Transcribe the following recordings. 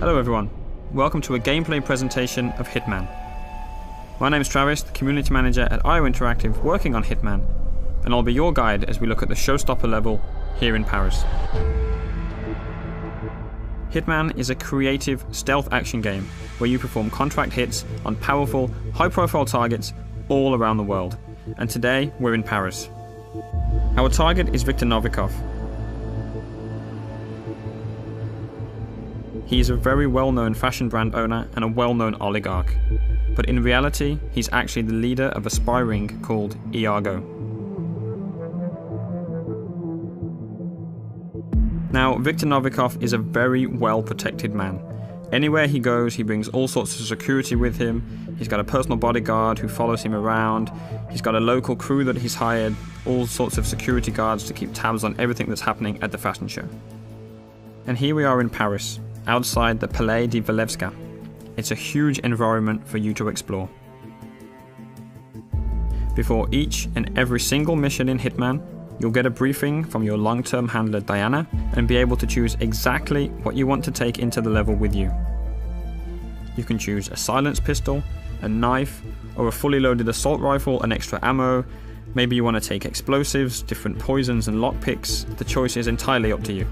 Hello everyone, welcome to a gameplay presentation of Hitman. My name is Travis, the Community Manager at IO Interactive working on Hitman, and I'll be your guide as we look at the showstopper level here in Paris. Hitman is a creative stealth action game where you perform contract hits on powerful, high-profile targets all around the world, and today we're in Paris. Our target is Viktor Novikov. He is a very well-known fashion brand owner and a well-known oligarch, but in reality, he's actually the leader of a spy ring called Iago. Now, Viktor Novikov is a very well-protected man. Anywhere he goes, he brings all sorts of security with him. He's got a personal bodyguard who follows him around. He's got a local crew that he's hired, all sorts of security guards to keep tabs on everything that's happening at the fashion show. And here we are in Paris, outside the Palais de Walewska. It's a huge environment for you to explore. Before each and every single mission in Hitman, you'll get a briefing from your long-term handler Diana and be able to choose exactly what you want to take into the level with you. You can choose a silenced pistol, a knife, or a fully loaded assault rifle and extra ammo. Maybe you want to take explosives, different poisons and lockpicks. The choice is entirely up to you.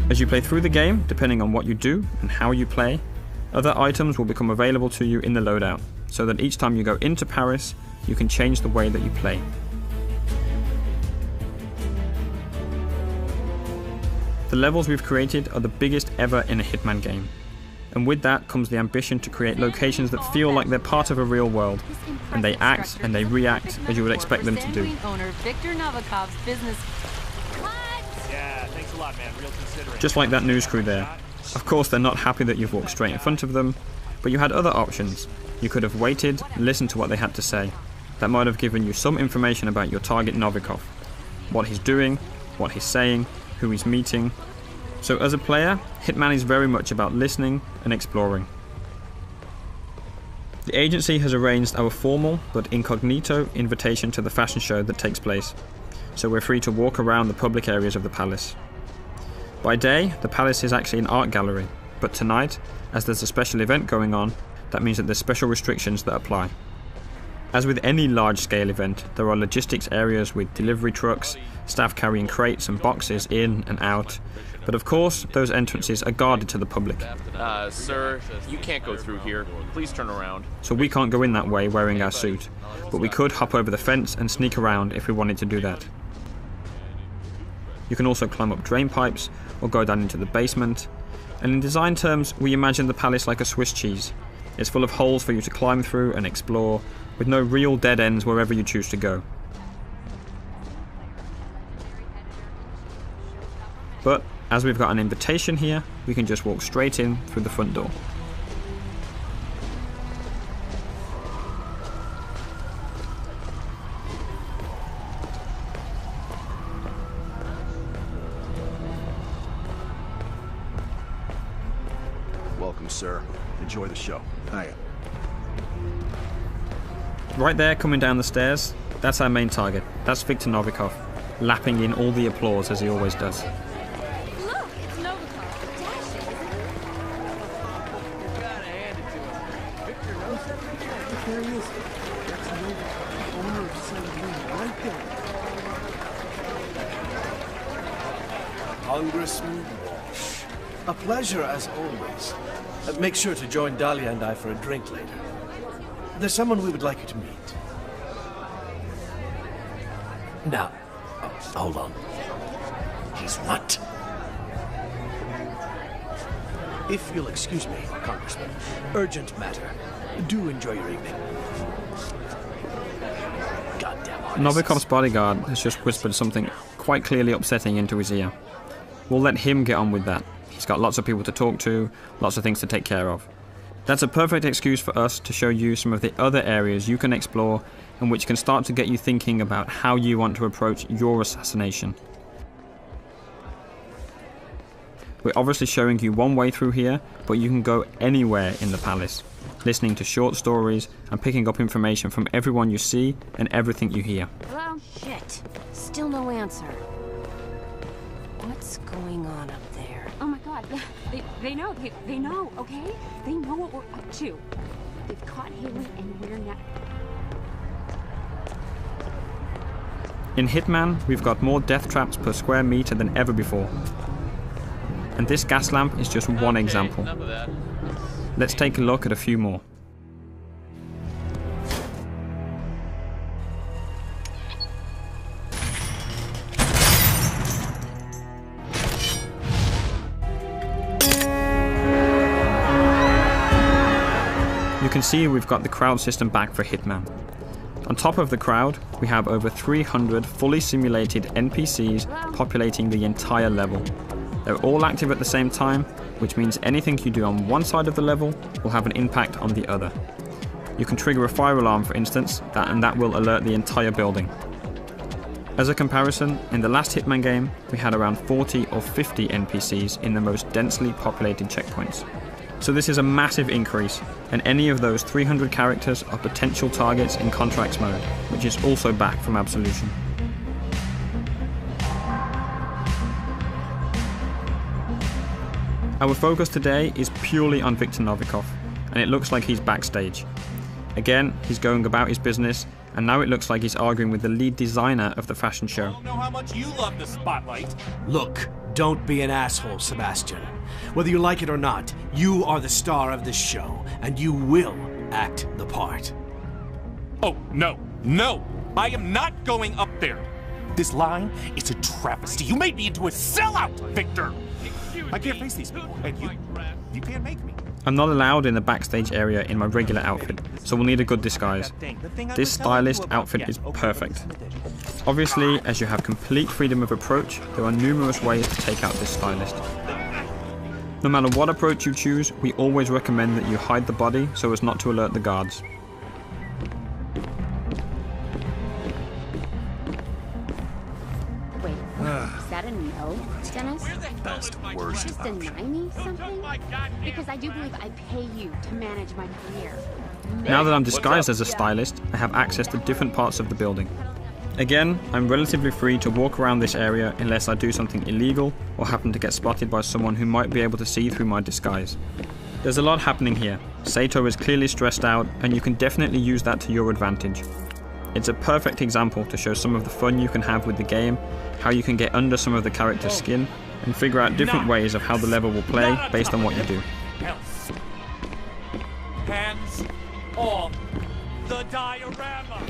As you play through the game, depending on what you do and how you play, other items will become available to you in the loadout, so that each time you go into Paris, you can change the way that you play. The levels we've created are the biggest ever in a Hitman game, and with that comes the ambition to create locations that feel like they're part of a real world, and they act and they react as you would expect them to do. Just like that news crew there. Of course they're not happy that you've walked straight in front of them, but you had other options. You could have waited, listened to what they had to say. That might have given you some information about your target Novikov. What he's doing, what he's saying, who he's meeting. So as a player, Hitman is very much about listening and exploring. The agency has arranged our formal but incognito invitation to the fashion show that takes place, so we're free to walk around the public areas of the palace. By day, the palace is actually an art gallery, but tonight, as there's a special event going on, that means that there's special restrictions that apply. As with any large-scale event, there are logistics areas with delivery trucks, staff carrying crates and boxes in and out, but of course, those entrances are guarded to the public. Sir, you can't go through here. Please turn around. So we can't go in that way wearing our suit, but we could hop over the fence and sneak around if we wanted to do that. You can also climb up drain pipes or go down into the basement, and in design terms we imagine the palace like a Swiss cheese. It's full of holes for you to climb through and explore, with no real dead ends wherever you choose to go. But as we've got an invitation here, we can just walk straight in through the front door. Welcome, sir. Enjoy the show. Hiya. Right there, coming down the stairs, that's our main target. That's Viktor Novikov, lapping in all the applause as he always does. Look, it's Novikov. Dashing. You gotta hand it to him. Victor knows it. There he is. That's Novikov, owner of Saint-Louis, right there. Congressman Walsh. A pleasure as always. Make sure to join Dahlia and I for a drink later. There's someone we would like you to meet. Now, hold on. He's what? If you'll excuse me, Congressman. Urgent matter. Do enjoy your evening. Goddamn artists. Novikov's bodyguard has just whispered something quite clearly upsetting into his ear. We'll let him get on with that. He's got lots of people to talk to, lots of things to take care of. That's a perfect excuse for us to show you some of the other areas you can explore and which can start to get you thinking about how you want to approach your assassination. We're obviously showing you one way through here, but you can go anywhere in the palace. listening to short stories, and picking up information from everyone you see and everything you hear. Hello? Shit. Still no answer. What's going on up there? Oh my god, yeah. They know. They know, okay? They know what we're up to. They've caught Haley and we're now... In Hitman, we've got more death traps per square meter than ever before. And this gas lamp is just one example. Enough of that. Let's take a look at a few more. You can see we've got the crowd system back for Hitman. On top of the crowd, we have over 300 fully simulated NPCs populating the entire level. They're all active at the same time, which means anything you do on one side of the level will have an impact on the other. You can trigger a fire alarm, for instance, and that will alert the entire building. As a comparison, in the last Hitman game, we had around 40 or 50 NPCs in the most densely populated checkpoints. So this is a massive increase, and any of those 300 characters are potential targets in Contracts mode, which is also back from Absolution. Our focus today is purely on Viktor Novikov, and it looks like he's backstage. Again, he's going about his business, and now it looks like he's arguing with the lead designer of the fashion show. I don't know how much you love the spotlight. Look, don't be an asshole, Sebastian. Whether you like it or not, you are the star of this show, and you will act the part. Oh, no, no! I am not going up there! This line is a travesty. You made me into a sellout, Victor! I can't face these people, and you can't make me. I'm not allowed in the backstage area in my regular outfit, so we'll need a good disguise. This stylist outfit is perfect. Obviously, as you have complete freedom of approach, there are numerous ways to take out this stylist. No matter what approach you choose, we always recommend that you hide the body so as not to alert the guards. Wait, is that a no, Dennis? Best, worst. Just deny me something? Because I do believe I pay you to manage my career. Now that I'm disguised as a stylist, I have access to different parts of the building. Again, I'm relatively free to walk around this area unless I do something illegal or happen to get spotted by someone who might be able to see through my disguise. There's a lot happening here. Sato is clearly stressed out, and you can definitely use that to your advantage. It's a perfect example to show some of the fun you can have with the game, how you can get under some of the character's skin, and figure out different ways of how the level will play based on what you do. Hands off the diorama!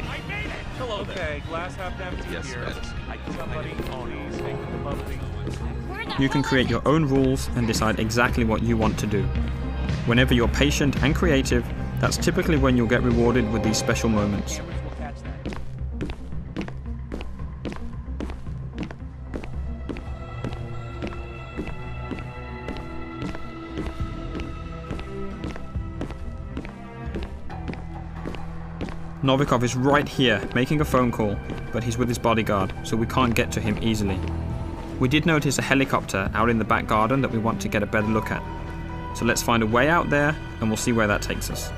I made it! Hello Okay, there. glass half empty Yes, here. that is. I killed somebody, ponies, taking the bubbly. You can create your own rules and decide exactly what you want to do. Whenever you're patient and creative, that's typically when you'll get rewarded with these special moments. Cameras will catch that. Novikov is right here, making a phone call, but he's with his bodyguard, so we can't get to him easily. We did notice a helicopter out in the back garden that we want to get a better look at. So let's find a way out there, and we'll see where that takes us.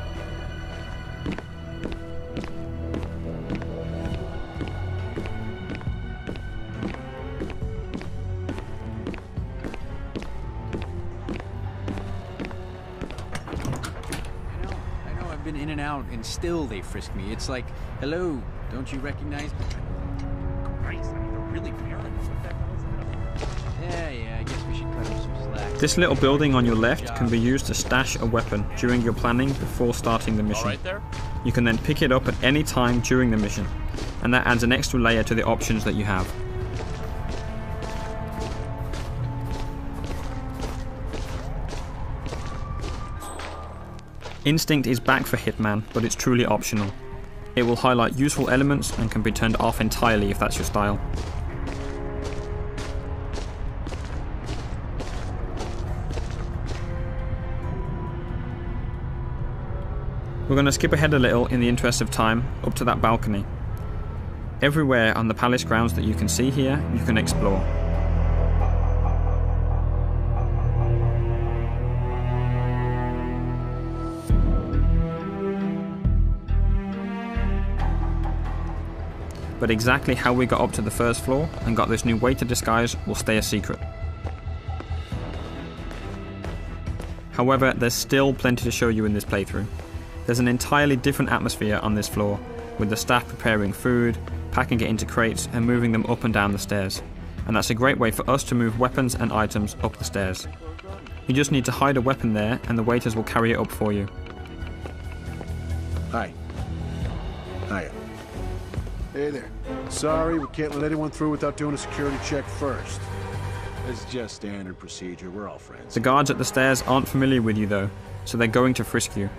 I know, I've been in and out, and still they frisk me. It's like, hello, don't you recognize me? Christ, I mean, they're really paranoid. What the hell is that? Yeah, I guess we should cut them some slack. This little building on your left can be used to stash a weapon during your planning before starting the All mission. right there? You can then pick it up at any time during the mission, and that adds an extra layer to the options that you have. Instinct is back for Hitman, but it's truly optional. It will highlight useful elements and can be turned off entirely if that's your style. We're going to skip ahead a little in the interest of time, up to that balcony. Everywhere on the palace grounds that you can see here, you can explore. but exactly how we got up to the first floor and got this new waiter disguise will stay a secret. However, there's still plenty to show you in this playthrough. There's an entirely different atmosphere on this floor, with the staff preparing food, packing it into crates and moving them up and down the stairs. And that's a great way for us to move weapons and items up the stairs. You just need to hide a weapon there and the waiters will carry it up for you. Hi. Hiya. Hey there. Sorry, we can't let anyone through without doing a security check first. It's just standard procedure. We're all friends. The guards at the stairs aren't familiar with you though, so they're going to frisk you.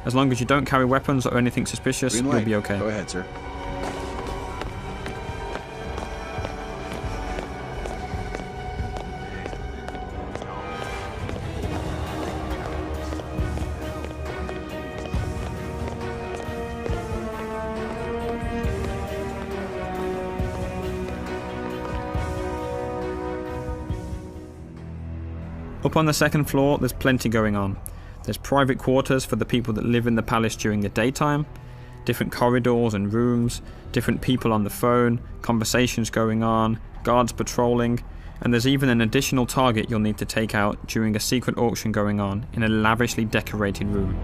As long as you don't carry weapons or anything suspicious, you'll be okay. Go ahead, sir. Up on the second floor, there's plenty going on. There's private quarters for the people that live in the palace during the daytime, different corridors and rooms, different people on the phone, conversations going on, guards patrolling, and there's even an additional target you'll need to take out during a secret auction going on in a lavishly decorated room.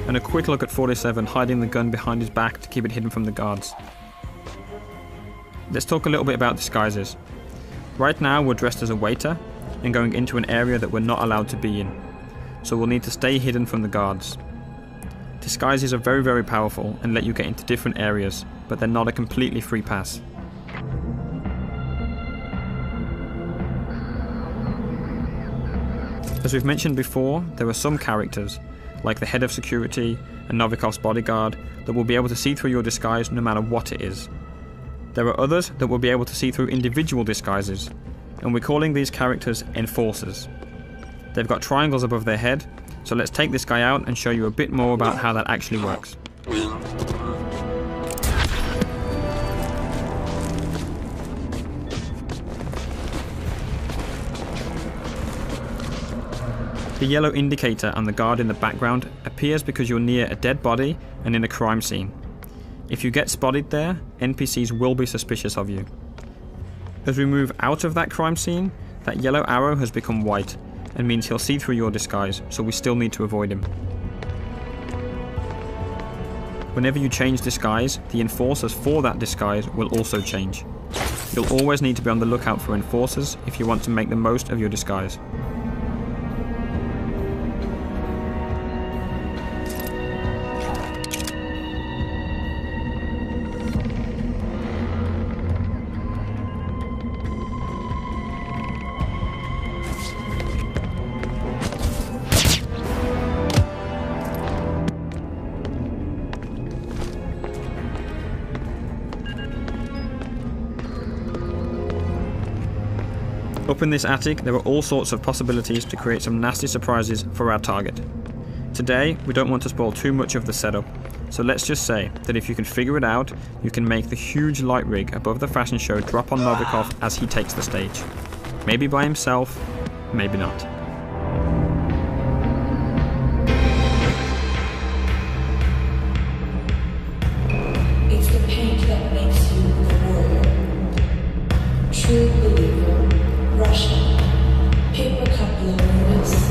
And a quick look at 47 hiding the gun behind his back to keep it hidden from the guards. Let's talk a little bit about disguises. Right now we're dressed as a waiter and going into an area that we're not allowed to be in, so we'll need to stay hidden from the guards. Disguises are very, very powerful and let you get into different areas, but they're not a completely free pass. As we've mentioned before, there are some characters, like the head of security and Novikov's bodyguard, that will be able to see through your disguise no matter what it is. There are others that will be able to see through individual disguises, and we're calling these characters enforcers. They've got triangles above their head, so let's take this guy out and show you a bit more about how that actually works. The yellow indicator on the guard in the background appears because you're near a dead body and in a crime scene. If you get spotted there, NPCs will be suspicious of you. As we move out of that crime scene, that yellow arrow has become white and means he'll see through your disguise, so we still need to avoid him. Whenever you change disguise, the enforcers for that disguise will also change. You'll always need to be on the lookout for enforcers if you want to make the most of your disguise. Up in this attic, there are all sorts of possibilities to create some nasty surprises for our target. Today, we don't want to spoil too much of the setup, so let's just say that if you can figure it out, you can make the huge light rig above the fashion show drop on Novikov as he takes the stage. Maybe by himself, maybe not. It's the paint that makes you the warrior. True believer. Russian. Paper cup loneliness.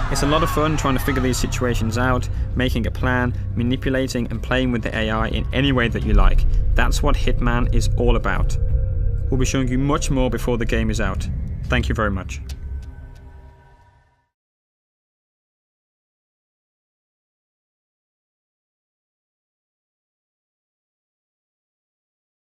It's a lot of fun trying to figure these situations out, making a plan, manipulating and playing with the AI in any way that you like. That's what Hitman is all about. We'll be showing you much more before the game is out. Thank you very much.